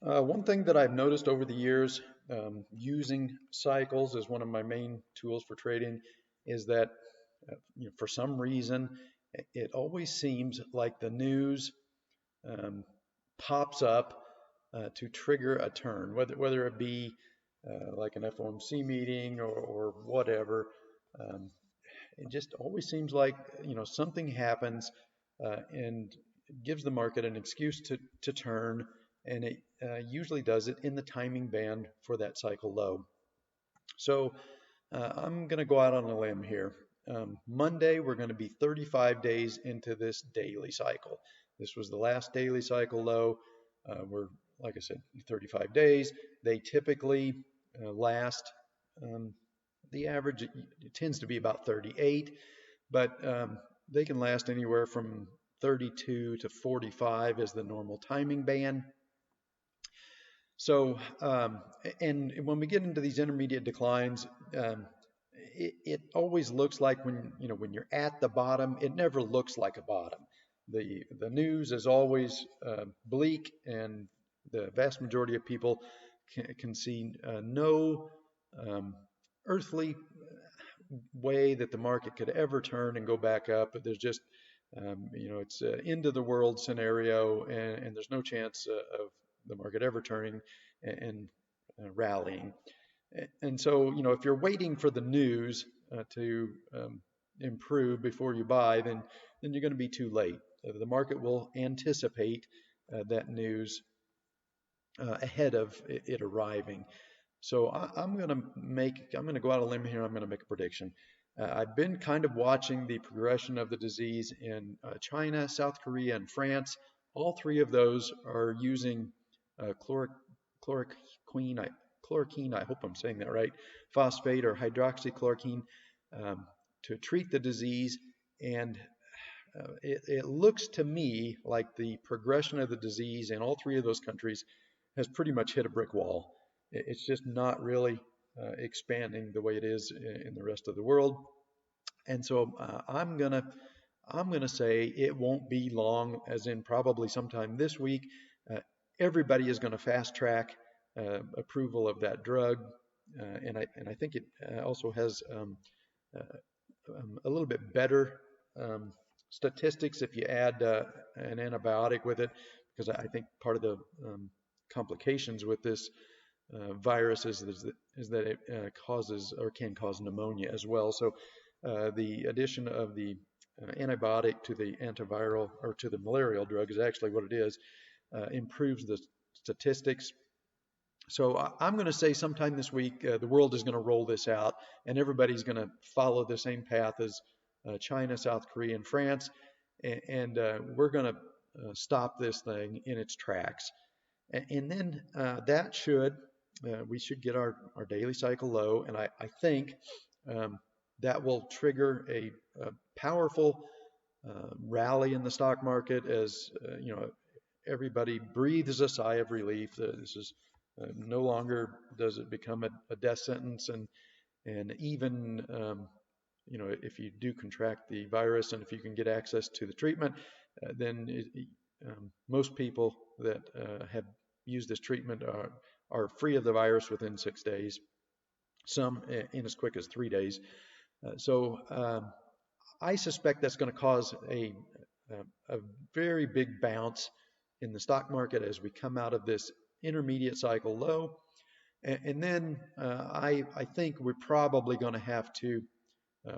One thing that I've noticed over the years, using cycles as one of my main tools for trading, is that for some reason it always seems like the news um, pops up to trigger a turn, whether it be like an FOMC meeting or whatever. Um, it just always seems like something happens and gives the market an excuse to turn, and it usually does it in the timing band for that cycle low. So I'm going to go out on a limb here. Monday, we're going to be 35 days into this daily cycle. This was the last daily cycle low. We're, like I said, 35 days. They typically last, um, the average it tends to be about 38, but they can last anywhere from 32 to 45 as the normal timing band. So, and when we get into these intermediate declines, it always looks like when you're at the bottom, it never looks like a bottom. The news is always bleak, and the vast majority of people can see no um, earthly way that the market could ever turn and go back up. But there's just it's an end of the world scenario, and there's no chance of the market ever turning and rallying. And so, if you're waiting for the news to improve before you buy, then you're going to be too late. The market will anticipate that news ahead of it arriving. So I'm going to go out on a limb here. I'm going to make a prediction. I've been kind of watching the progression of the disease in China, South Korea, and France. All three of those are using chloroquine. Chloroquine, I hope I'm saying that right, phosphate or hydroxychloroquine um, to treat the disease. And it looks to me like the progression of the disease in all three of those countries has pretty much hit a brick wall. It's just not really expanding the way it is in the rest of the world. And so I'm gonna say it won't be long, as in probably sometime this week. Uh, Everybody is going to fast track approval of that drug, and I think it also has uh, a little bit better um, statistics if you add an antibiotic with it, because I think part of the complications with this virus is that it causes or can cause pneumonia as well. So the addition of the antibiotic to the antiviral or to the malarial drug is actually what it is, improves the statistics. So I'm going to say sometime this week, the world is going to roll this out, and everybody's going to follow the same path as China, South Korea, and France, and we're going to stop this thing in its tracks. And then that should we should get our daily cycle low, and I think um, that will trigger a powerful rally in the stock market as everybody breathes a sigh of relief. This is no longer does it become a death sentence, and even if you do contract the virus and if you can get access to the treatment, then most people that have used this treatment are free of the virus within 6 days. Some in as quick as 3 days. So I suspect that's going to cause a very big bounce in the stock market as we come out of this intermediate cycle low. And then I think we're probably going to have to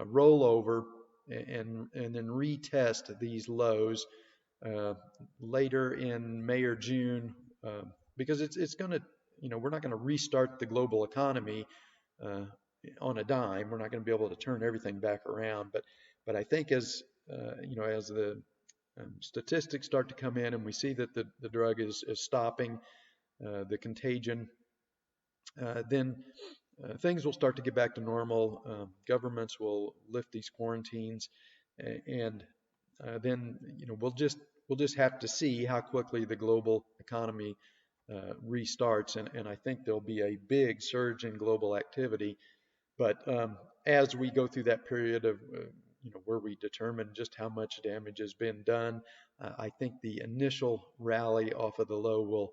roll over and then retest these lows uh, later in May or June, because it's going to, we're not going to restart the global economy uh, on a dime. We're not going to be able to turn everything back around. But I think as the statistics start to come in and we see that the drug is stopping the contagion, then things will start to get back to normal. Governments will lift these quarantines, and then we'll just have to see how quickly the global economy restarts, and I think there'll be a big surge in global activity. But as we go through that period of where we determine just how much damage has been done, I think the initial rally off of the low will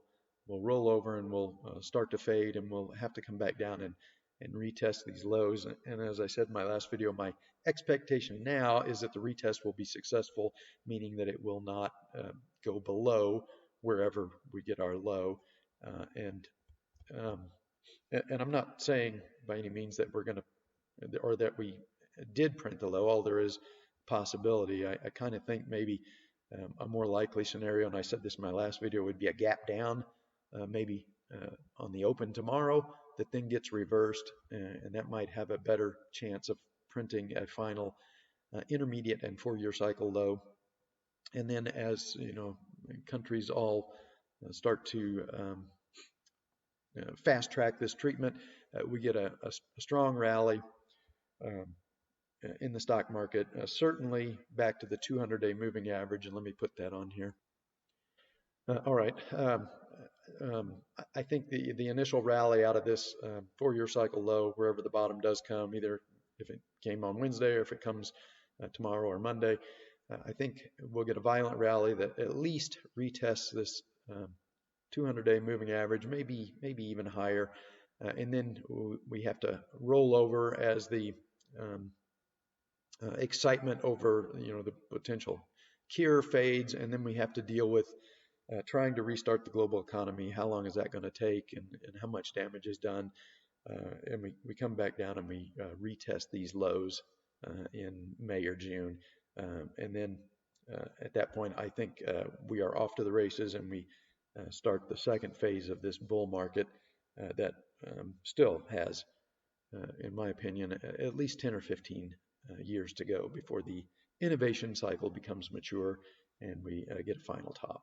we'll roll over and we'll start to fade, and we'll have to come back down and retest these lows. And as I said in my last video, my expectation now is that the retest will be successful, meaning that it will not go below wherever we get our low. Um, and I'm not saying by any means that we're going to, or that we did print the low. All there is possibility. I kind of think maybe a more likely scenario, and I said this in my last video, would be a gap down, maybe on the open tomorrow, that then gets reversed, and that might have a better chance of printing a final intermediate and 4-year cycle low. And then as you know, countries all start to fast track this treatment, we get a strong rally in the stock market, certainly back to the 200-day moving average. And let me put that on here. All right. I think the initial rally out of this 4-year cycle low, wherever the bottom does come, either if it came on Wednesday or if it comes tomorrow or Monday, I think we'll get a violent rally that at least retests this 200-day moving average, maybe even higher, and then we have to roll over as the excitement over the potential cure fades, and then we have to deal with trying to restart the global economy. How long is that going to take, and how much damage is done? And we come back down and we retest these lows in May or June, and then at that point I think we are off to the races, and we start the second phase of this bull market that still has, in my opinion, at least 10 or 15 years to go before the innovation cycle becomes mature and we get a final top.